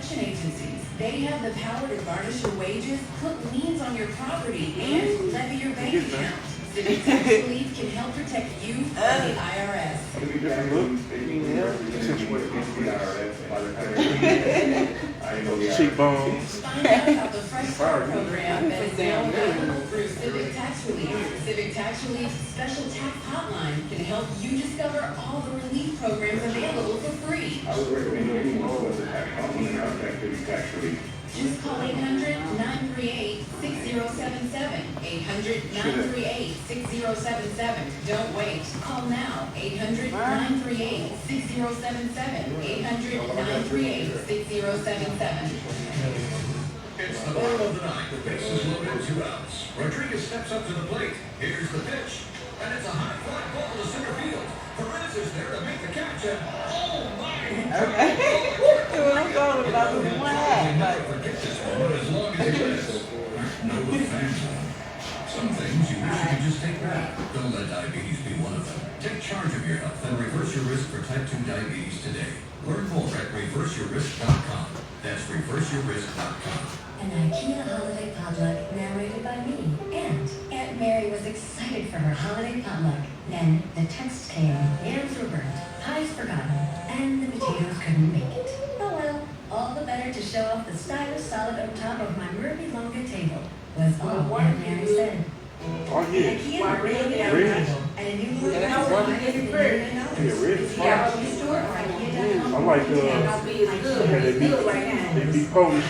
collection agencies. They have the power to garnish your wages, put liens on your property, and levy your bank account. Civic Tax Relief can help protect you from the IRS. Cheekbones. Find out about the Fresh Start program that is now available through Civic Tax Relief. Civic Tax Relief's special tax hotline can help you discover all the relief programs available for free. I would recommend anyone with a tax hotline and contact Civic Tax Relief. Just call 800-938-6077. 800-938-6077. Don't wait. Call now. 800-938-6077. 800-938-6077. It's the bottom of the ninth. The base is loaded 2 outs. Rodriguez steps up to the plate. Here's the pitch. And it's a high fly ball to center field. Perez is there to make the catch. And oh my! Okay. I'm going about the one half. Forget this moment as long as it is. No offense. Some things you wish you could just take back. Don't let diabetes be one of them. Take charge of your health and reverse your risk for type 2 diabetes today. Learn more at reverseyourrisk.com. That's reverseyourrisk.com. An IKEA holiday potluck narrated by me. And Aunt Mary was excited for her holiday potluck. Then the text came, yams were burnt, pies forgotten, and the potatoes couldn't make it. Oh well, all the better to show off the Stylist solid on top of my Murphy Longa table, was all Aunt Mary said. Oh yeah. IKEA really Red. and a new look Yeah, for $1 million. Yeah, red is fine. Yeah, store or IKEA.com. I like It's gonna be as good. yeah, It's good right now. they be Polish.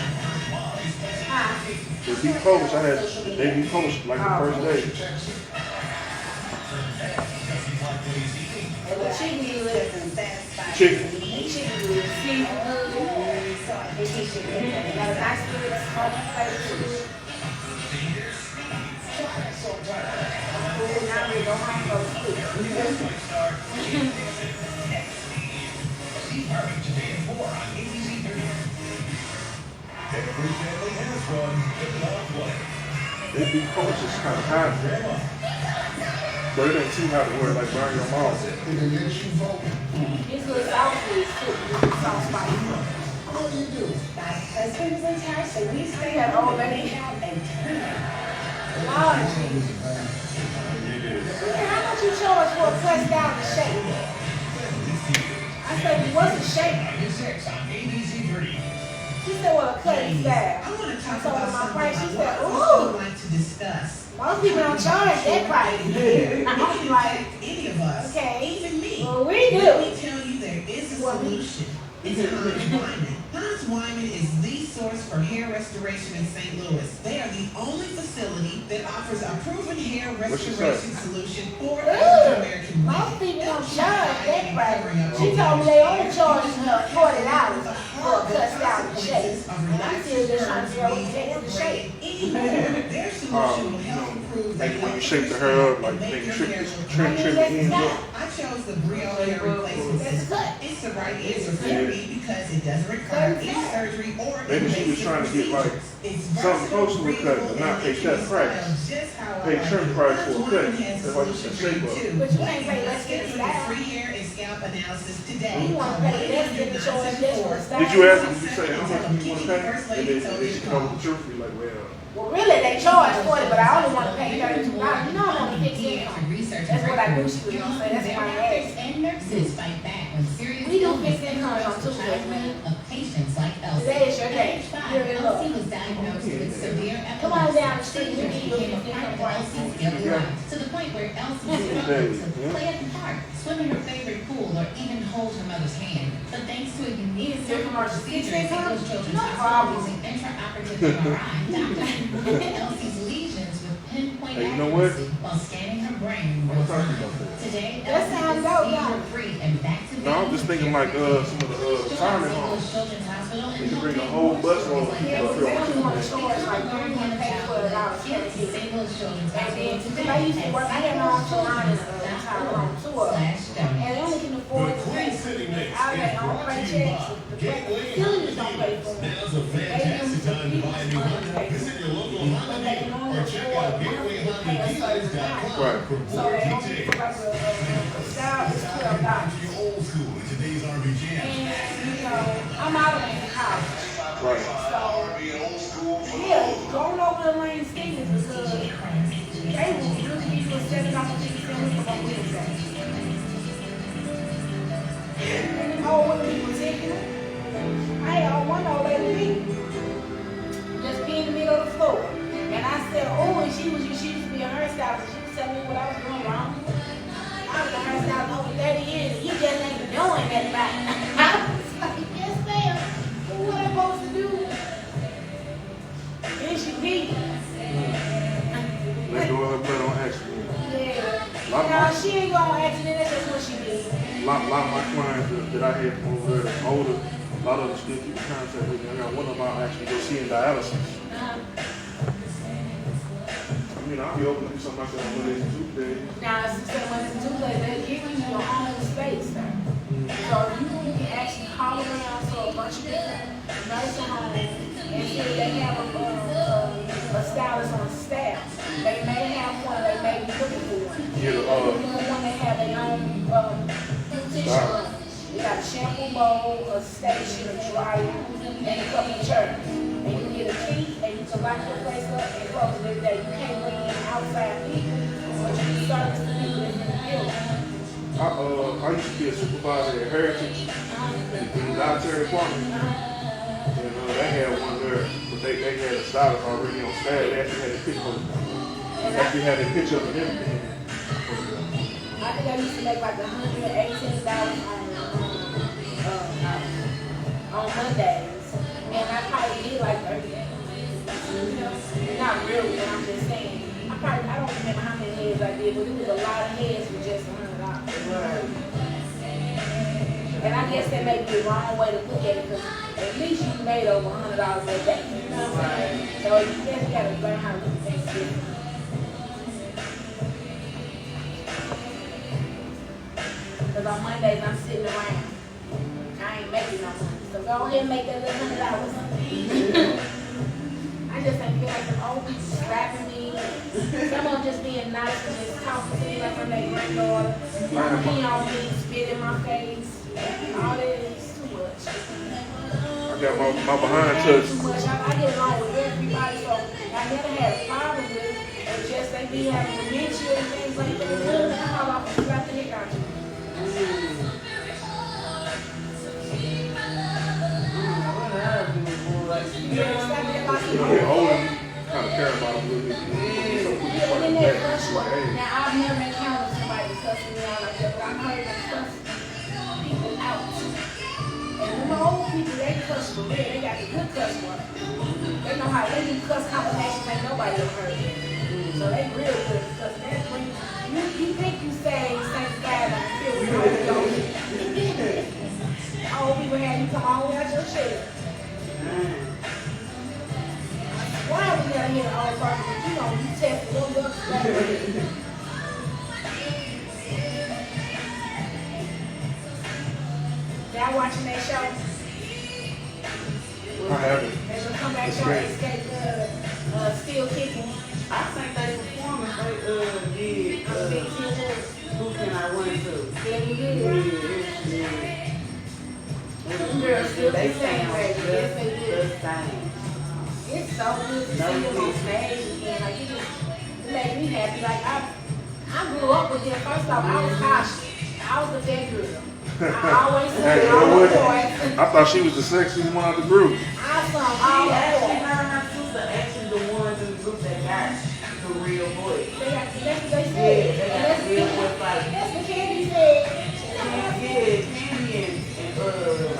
Huh? They be Polish. They be Polish like the first day. And the chicken is Chicken. chicken is seafood. Got a nice good small flavor to it. Now we go home for food. See Harvey today at 4 on ABC 30. Every family has one, but not one. They be Polish is kind of hot. But it ain't too hot to wear like burn your mouth. This little sauce is too. Sauce spicy. What do you do? My husband was in town, so we stayed That old and lady. out and Lord. How much you charge for a press down the shake? I said, what's the shake? 96 on ABC 30. She said, well, a cut is down. I want to talk So about my something price, she I said, would ooh. like to discuss. Most people don't charge that price. I'm like, Any of us, okay. even me. Well, we Let do. me tell you, there is a solution. It's Hans Wyman. Hans Wyman is the source for hair restoration in St. Louis. They are the only facility that offers a proven hair restoration solution for African American women. Most people don't charge that price. She told me they only charge her $40 for a cut down the shake. And I'm still just trying to figure out what to take to the shake. Their solution will help improve Like when you shape the hair up, like they trim the ends up. I chose the Brio hair replacement system. It's the right answer for me because it doesn't require any surgery or Maybe she was trying to get like something close to a cut, but not pay cut price. Pay trim price for a cut. That's why she said shape up. But you can't say, let's get it down. Free hair and scalp analysis today. You want to pay less than the choice this was. Did you ask her, did you say how much do you want to pay? And then she come with the truth, be like, well, Well, really, they charge $40, but I only want to pay $32. You know I'm on the fixed income. That's what I do. She was gonna say. That's my ass. And nurses fight back when serious We do fixed income on Tuesdays, man. of patients like Elsie. Today is your day. You're in love. Elsie was diagnosed with severe epilepsy. Come on down the street. You Surgery need your became a fixed part income of Elsie's daily life, to the point where Elsie struggled to play at the park, swim in her favorite pool, or even hold her mother's hand. But thanks to a unique surgical procedure at St. Children's Hospital using intraoperative MRI, doctors Elsie's lesions with pinpoint Hey, you know what? accuracy while scanning her brain. I'm talking about that. Today, That Elsie sounds is dope, seizure-free and back to No, I'm just thinking like some of the retirement homes. They can bring a whole bus load of people Yeah, up but they here. only want to charge like $300 for $1 for a kid. And then, because I used to work, I had my own salon in Tyrone tour. And they only can afford to pay out of their own paychecks. The facilities don't pay for it. Now's a fantastic time to buy a new Honda. Visit your local Honda dealer or check out gatewayhondadealers.com Right. for So more they only details. for like a style is $12. You're old school in today's RV Jam. And, you know, I'm out of college. Right. So, yeah, going over the lane skating because they will really be for $7 from Wednesday. And them old women be taking it. I had one old lady just be in the middle of the floor. And I said, oh, and she used to be a hairstylist. She was telling me what I was doing wrong. I was a hairstylist over 30 years, and you just ain't doing that right. I was like, yes, ma'am. What am I supposed to do? Then she beat me. They doing her blood on accident. Yeah. No, she ain't going on accident. That's just what she did. A lot of my clients that I had from over there, older, a lot of them still keep in contact with me. I got one of them actually go see in dialysis. I mean, I'll be open to do something like that on Mondays and Tuesdays. Now, Mondays and Tuesdays, they give you your own space, sir. So you can actually call around to a bunch of different nursing homes and see if they have a stylist on staff. They may have one, they may be looking for one. One that have their own tissue room. We got a shampoo bowl, a station, a dryer, and a couple of chairs. And you get a key, and you can lock your place up and close it every day. You can't bring in outside people, but you can service the people that's in the building. I used to be a supervisor at Heritage in the dietary department. And they had one there, but they had a stylist already on staff. They actually had a picture. Actually had a picture of them. I think I used to make like $118 on Mondays, and I probably did like 30 days. You know, not really, but I'm just saying. I don't remember how many heads I did, but it was a lot of heads for just $100. Right. And I guess that may be the wrong way to look at it, because at least you made over $100 a day. You know what I'm saying? So you just gotta learn how to look at things different. Because on Mondays I'm sitting around. I ain't making no money. So go ahead and make that little $100. I just ain't feel like them old people slapping me. Some of them just being nice and just talking to me like I'm their granddaughter. Peeing on me, spit in my face. All that is too much. I got my behind touch. Too much. I get along with everybody, so I never had a problem with it. It's just they be having dementia and things like that. I call off and slap the heck out of you. They're older, kind of care about them a little bit. Now, I've never encountered somebody cussing me out like that, but I've heard them cuss people out. And them old people, they cuss for real. They got the good cuss words. They know how they do cuss combinations ain't nobody ever heard of. So they real good because that's when you think you say sanctified and feel with Holy Ghost. Old people have you come all the way out your shell. Why we gotta hear the old person? But you know, you test a little bit. Y'all watching that show? I haven't. They will come back show and escape still kicking. I think they performance they did Who Can I Run To? Yeah, you did. Yeah. Girls still They the same, sound baby. Yes, they do. the same. It's so good to see them on stage again. Like, it made me happy. Like, I grew up with them. First off, I was cautious. I was the big girl. I always Hey, said, you know what? boys. I thought she was the sexiest one of the group. I saw all the boys. My sister actually the ones in the group that got the real voice. That's what they said. Yeah, they got the real voice. Like, That's what Candy said. Candy and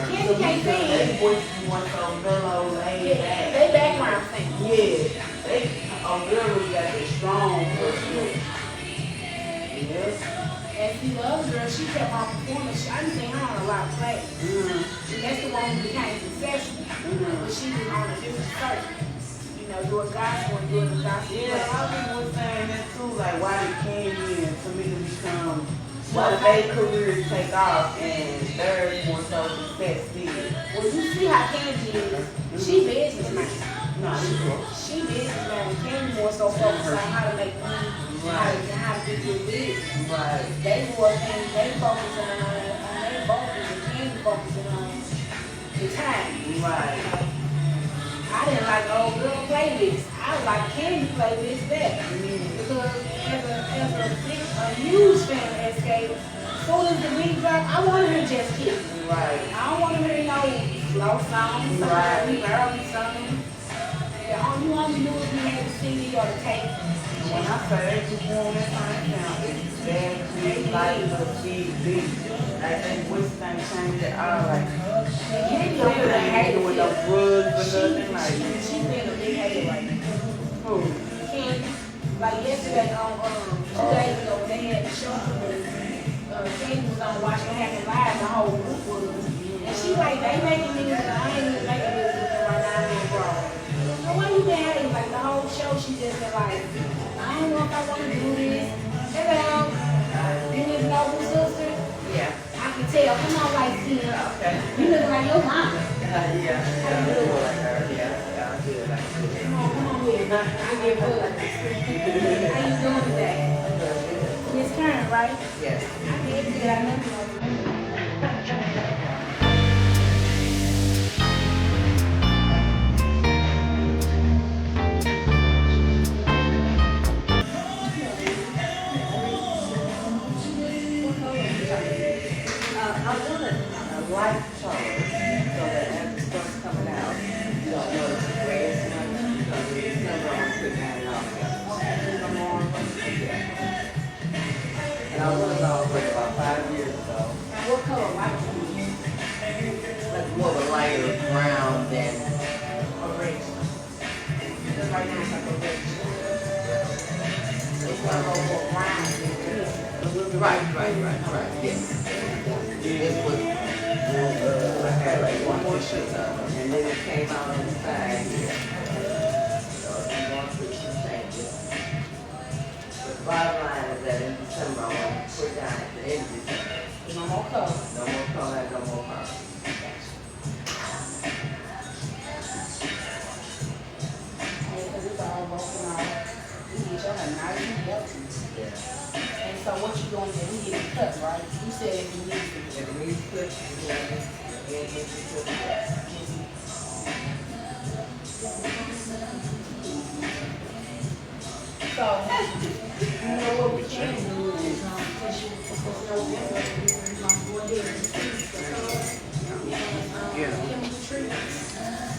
Candy can't sing. They voice one so mellow, laid back. They background singers. Yeah, they really got that strong voice. Yes. And see, the other girl, she kept on performing. I didn't think her on a lot of plays. And that's the one who became successful. But she was on a different circuit. You know, doing gospel and doing the gospel. Yeah, a lot of people were saying that too, like why they came in for me to become, why their careers take off and theirs more so success did. Well, you see how Candy is. She businessman. No, She businessman. Candy more so focused on how to make money, how to do good business. right. They focusing on their vocals and Candy focusing on the time. Right. didn't like old girl playlists. I was like candy playlist better. Because as a huge fan of Escape, as soon as the beat drop, I want to hear Just Kiss. Right. I don't want to hear no slow songs, Right. early songs. All you want to do is be able to CD or the tape. When I say they perform that time now, it's bad, it's like the CD. Like they wish they changed it out. Like, Candy they ain't hater doing no drugs or nothing. Like, She's being a big hater right now. who? Candy, like yesterday on 2 days ago, when they had the show for me. Candy was on Watch What Happen Live, the whole group was. And she like, they making music, I ain't even making music right now, I'm being grown. So why you been hating? Like the whole show, she just been like, I don't know if I want to do this. Hello, you need to know who's sister? Yeah. I can tell, come on, like, Okay. you look like your mama. Yeah. I do it like her. Yeah. I do it like her. Come on with it. I give up. How you doing today? Miss Karen, right? Yes. I did good. I know you. I want a light color so that as it starts coming out, you don't notice the gray as much because it's never on putting that out. And I was off like about 5 years ago. What color light do you use? Like more of a lighter brown than Orange. Because right now it's like a red. it's not a little brown. Right. Yes. It was, I had like one more shirt on, and then it came out on the side here. So I'm going through some changes. But the bottom line is that in December, I want to put down at the end of December. No more color. No more color, no more color. Because it's all broken off. We get your hair nice and healthy. Yeah. And so what you doing there? We get it cut, right? You said if you need to. If it needs clips, you can get it clips. So, you know what we can do is, since you supposed to know November, we're going to go ahead and see the chemical treatments.